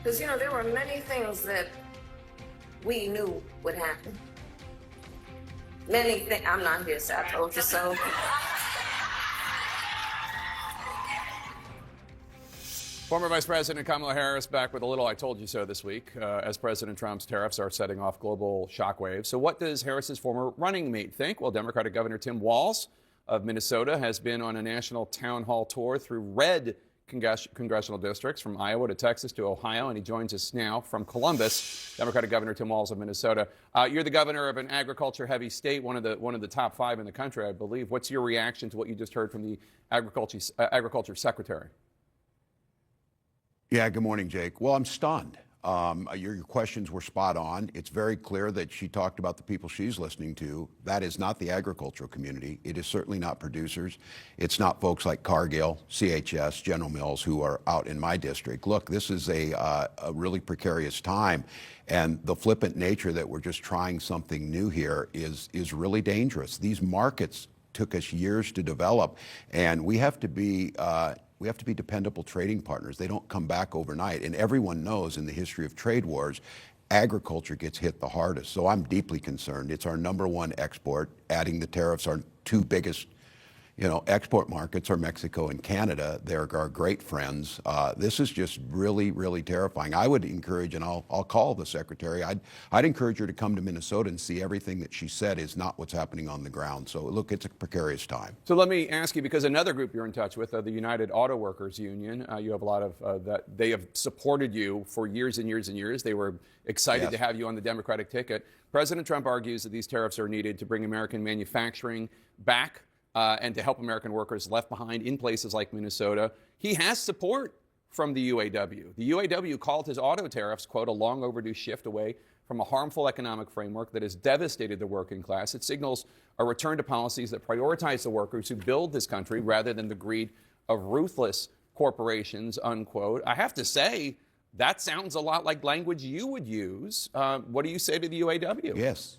Because, there were many things that we knew would happen. Many things. I'm not here, so I told you so. Former Vice President Kamala Harris back with a little "I told you so" this week as President Trump's tariffs are setting off global shockwaves. So what does Harris's former running mate think? Well, Democratic Governor Tim Walz of Minnesota has been on a national town hall tour through red congressional districts from Iowa to Texas to Ohio, and he joins us now from Columbus. Democratic Governor Tim Walz of Minnesota. You're the governor of an agriculture-heavy state, one of the top 5 in the country, I believe. What's your reaction to what you just heard from the agriculture secretary? Yeah, good morning, Jake. Well, I'm stunned. Your questions were spot on. It's very clear that she talked about the people she's listening to. That is not the agricultural community. It is certainly not producers. It's not folks like Cargill, CHS, General Mills, who are out in my district. Look, this is a really precarious time, and the flippant nature that we're just trying something new here is really dangerous. These markets took us years to develop, and we have to be dependable trading partners. They don't come back overnight. And everyone knows in the history of trade wars, agriculture gets hit the hardest. So I'm deeply concerned. It's our #1 export. Adding the tariffs, our 2 biggest export markets are Mexico and Canada. They're our great friends. This is just really, really terrifying. I would encourage, and I'll call the secretary, I'd encourage her to come to Minnesota and see everything that she said is not what's happening on the ground. So look, it's a precarious time. So let me ask you, because another group you're in touch with, the United Auto Workers Union, you have a lot of that. They have supported you for years and years and years. They were excited to have you on the Democratic ticket. President Trump argues that these tariffs are needed to bring American manufacturing back and to help American workers left behind in places like Minnesota. He has support from the UAW. The UAW called his auto tariffs, quote, a long overdue shift away from a harmful economic framework that has devastated the working class. It signals a return to policies that prioritize the workers who build this country rather than the greed of ruthless corporations, unquote. I have to say, that sounds a lot like language you would use. What do you say to the UAW? Yes.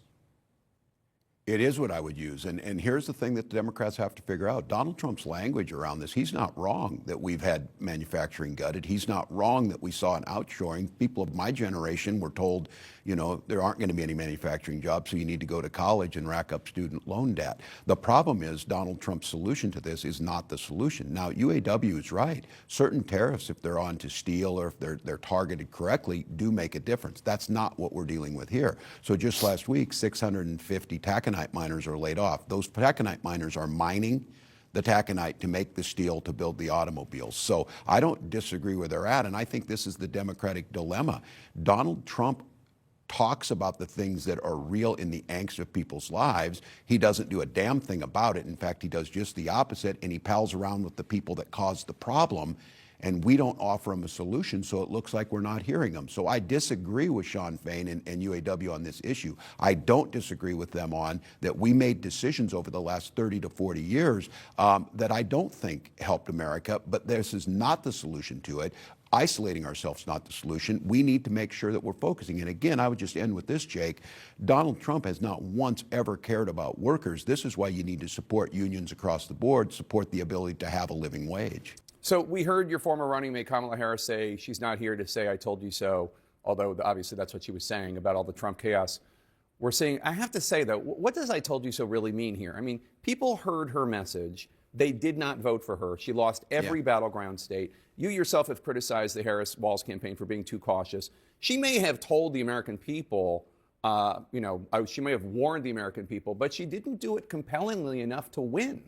It is what I would use. And here's the thing that the Democrats have to figure out. Donald Trump's language around this, he's not wrong that we've had manufacturing gutted. He's not wrong that we saw an outshoring. People of my generation were told, there aren't going to be any manufacturing jobs, so you need to go to college and rack up student loan debt. The problem is Donald Trump's solution to this is not the solution. Now, UAW is right. Certain tariffs, if they're on to steel or if they're targeted correctly, do make a difference. That's not what we're dealing with here. So just last week, 650 taconite miners are laid off. Those taconite miners are mining the taconite to make the steel to build the automobiles. So I don't disagree where they're at, and I think this is the Democratic dilemma. Donald Trump talks about the things that are real in the angst of people's lives. He doesn't do a damn thing about it. In fact, he does just the opposite, and he pals around with the people that caused the problem, and we don't offer him a solution, so it looks like we're not hearing him. So I disagree with Sean Fain and UAW on this issue. I don't disagree with them on that we made decisions over the last 30 to 40 years that I don't think helped America, but this is not the solution to it. Isolating ourselves is not the solution. We need to make sure that we're focusing. And again, I would just end with this, Jake. Donald Trump has not once ever cared about workers. This is why you need to support unions across the board, support the ability to have a living wage. So we heard your former running mate Kamala Harris say she's not here to say "I told you so," although obviously that's what she was saying about all the Trump chaos. We're seeing, I have to say though, what does "I told you so" really mean here? I mean, people heard her message. They did not vote for her. She lost every battleground state. You yourself have criticized the Harris-Walz campaign for being too cautious. She may have told the American people, she may have warned the American people, but she didn't do it compellingly enough to win.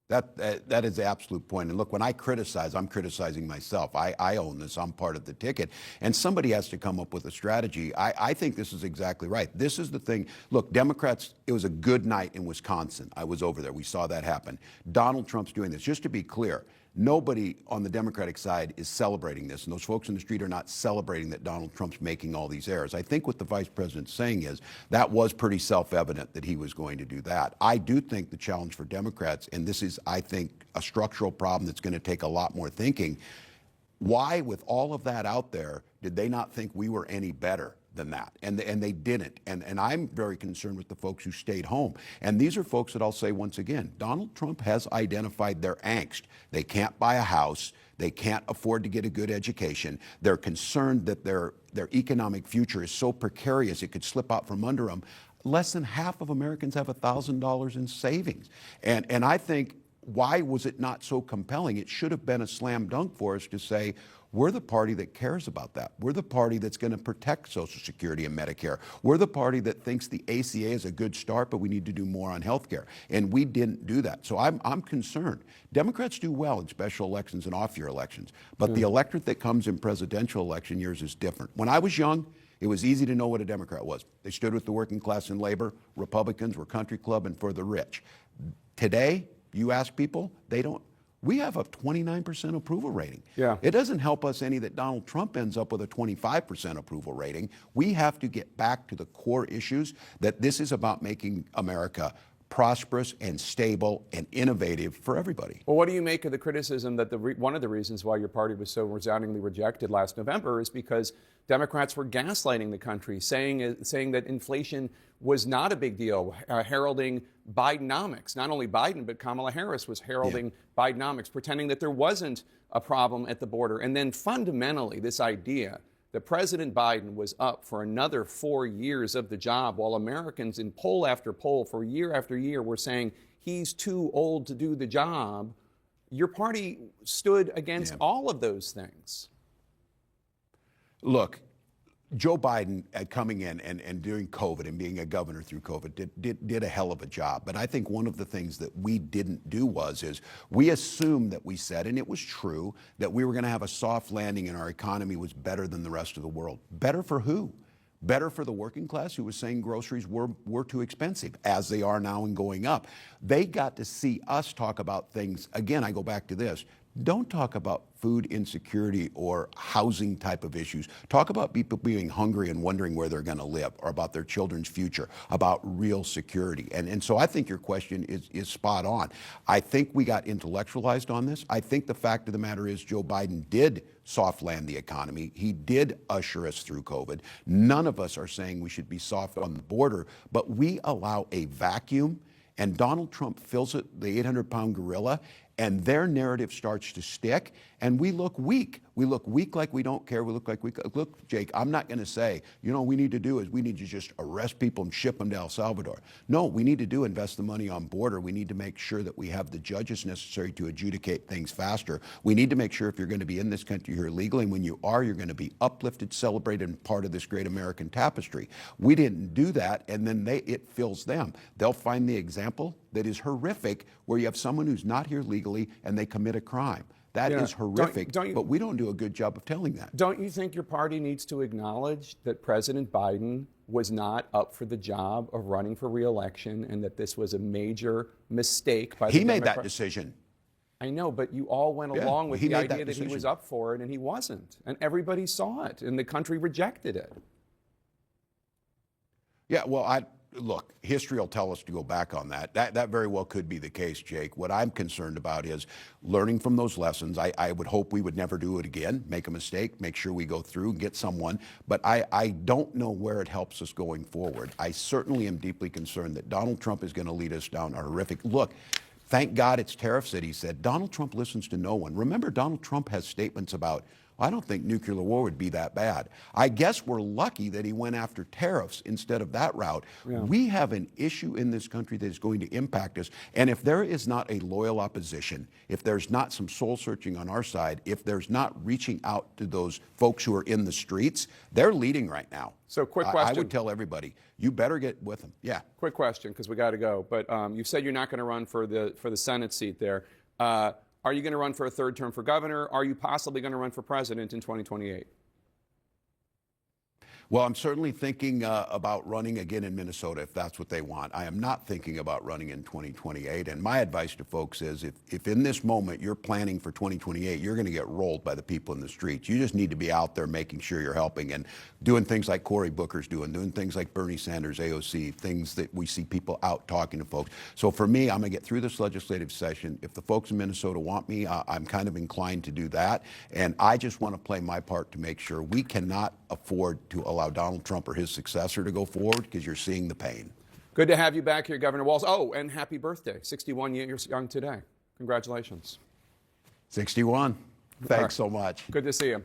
That is the absolute point. And look, when I criticize, I'm criticizing myself. I own this. I'm part of the ticket. And somebody has to come up with a strategy. I think this is exactly right. This is the thing. Look, Democrats, it was a good night in Wisconsin. I was over there. We saw that happen. Donald Trump's doing this. Just to be clear, nobody on the Democratic side is celebrating this, and those folks in the street are not celebrating that Donald Trump's making all these errors. I think what the vice president's saying is that was pretty self-evident that he was going to do that. I do think the challenge for Democrats, and this is, I think, a structural problem that's going to take a lot more thinking. Why, with all of that out there, did they not think we were any better than that, and they didn't. And I'm very concerned with the folks who stayed home. And these are folks that I'll say once again, Donald Trump has identified their angst. They can't buy a house. They can't afford to get a good education. They're concerned that their economic future is so precarious it could slip out from under them. Less than half of Americans have $1,000 in savings. And I think, why was it not so compelling? It should have been a slam dunk for us to say, we're the party that cares about that. We're the party that's going to protect Social Security and Medicare. We're the party that thinks the ACA is a good start, but we need to do more on health care. And we didn't do that. So I'm concerned. Democrats do well in special elections and off-year elections, but the electorate that comes in presidential election years is different. When I was young, it was easy to know what a Democrat was. They stood with the working class and labor. Republicans were country club and for the rich. Today, you ask people, they don't. We have a 29% approval rating. Yeah. It doesn't help us any that Donald Trump ends up with a 25% approval rating. We have to get back to the core issues, that this is about making America prosperous and stable and innovative for everybody. Well, what do you make of the criticism that one of the reasons why your party was so resoundingly rejected last November is because Democrats were gaslighting the country, saying that inflation was not a big deal, heralding Bidenomics. Not only Biden, but Kamala Harris was heralding Bidenomics, pretending that there wasn't a problem at the border. And then fundamentally, this idea that President Biden was up for another 4 years of the job, while Americans in poll after poll for year after year were saying he's too old to do the job. Your party stood against all of those things. Look, Joe Biden coming in and doing COVID and being a governor through COVID did a hell of a job. But I think one of the things that we didn't do is we assumed that we said, and it was true, that we were going to have a soft landing and our economy was better than the rest of the world. Better for who? Better for the working class who was saying groceries were too expensive, as they are now and going up. They got to see us talk about things. Again, I go back to this. Don't talk about food insecurity or housing type of issues. Talk about people being hungry and wondering where they're going to live, or about their children's future, about real security. And so I think your question is spot on. I think we got intellectualized on this. I think the fact of the matter is Joe Biden did soft land the economy. He did usher us through COVID. None of us are saying we should be soft on the border, but we allow a vacuum, and Donald Trump fills it, the 800-pound gorilla, and their narrative starts to stick, and we look weak. We look weak, like we don't care. We look like look, Jake, I'm not going to say, we need to do is we need to just arrest people and ship them to El Salvador. No, we need to invest the money on border. We need to make sure that we have the judges necessary to adjudicate things faster. We need to make sure if you're going to be in this country here legally, and when you are, you're going to be uplifted, celebrated, and part of this great American tapestry. We didn't do that, and then it fills them. They'll find the example that is horrific, where you have someone who's not here legally and they commit a crime. That is horrific, but we don't do a good job of telling that. Don't you think your party needs to acknowledge that President Biden was not up for the job of running for re-election, and that this was a major mistake by the He made that decision. I know, but you all went along with the idea that he was up for it, and he wasn't. And everybody saw it, and the country rejected it. Yeah, well, look, history will tell us to go back on that. That very well could be the case, Jake. What I'm concerned about is learning from those lessons. I would hope we would never do it again, make a mistake, make sure we go through and get someone. But I don't know where it helps us going forward. I certainly am deeply concerned that Donald Trump is going to lead us down a horrific. Look, thank God it's tariffs that he said. Donald Trump listens to no one. Remember, Donald Trump has statements about, I don't think nuclear war would be that bad. I guess we're lucky that he went after tariffs instead of that route. Yeah. We have an issue in this country that is going to impact us. And if there is not a loyal opposition, if there's not some soul searching on our side, if there's not reaching out to those folks who are in the streets, they're leading right now. So quick question. I would tell everybody, you better get with them. Yeah. Quick question, because we got to go. But you said you're not going to run for the Senate seat there. Are you going to run for a third term for governor? Are you possibly going to run for president in 2028? Well, I'm certainly thinking about running again in Minnesota if that's what they want. I am not thinking about running in 2028. And my advice to folks is if in this moment you're planning for 2028, you're going to get rolled by the people in the streets. You just need to be out there making sure you're helping and doing things like Cory Booker's doing things like Bernie Sanders, AOC, things that we see people out talking to folks. So for me, I'm going to get through this legislative session. If the folks in Minnesota want me, I'm kind of inclined to do that. And I just want to play my part to make sure we cannot afford to allow allow Donald Trump or his successor to go forward because you're seeing the pain. Good to have you back here, Governor Walz. Oh, and happy birthday. 61 years young today. Congratulations. 61. Thanks so much. Good to see you.